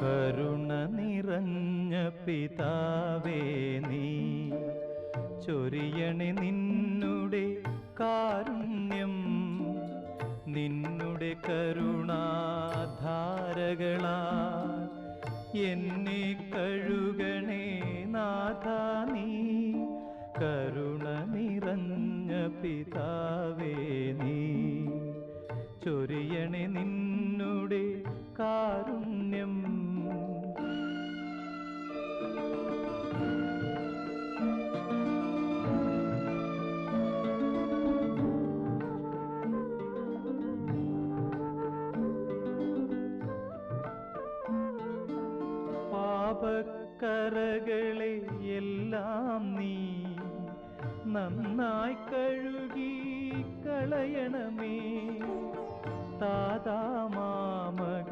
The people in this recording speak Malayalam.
കരുണ നിറഞ്ഞ പിതാവേ നീ ചൊരിയണേ നിന്നുടെ കാരുണ്യം. നിന്നുടെ കരുണാധാരകളാൽ എന്നെ കഴുകണേ നാഥാ നീ. കരുണ നിറഞ്ഞ പിതാവേ നീ ചൊരിയണേ നിന്നുടെ കാരുണ്യം. പാപക്കറകളെ എല്ലാം നീ നന്നായി കഴുകി കളയണമേ. താതാമാമക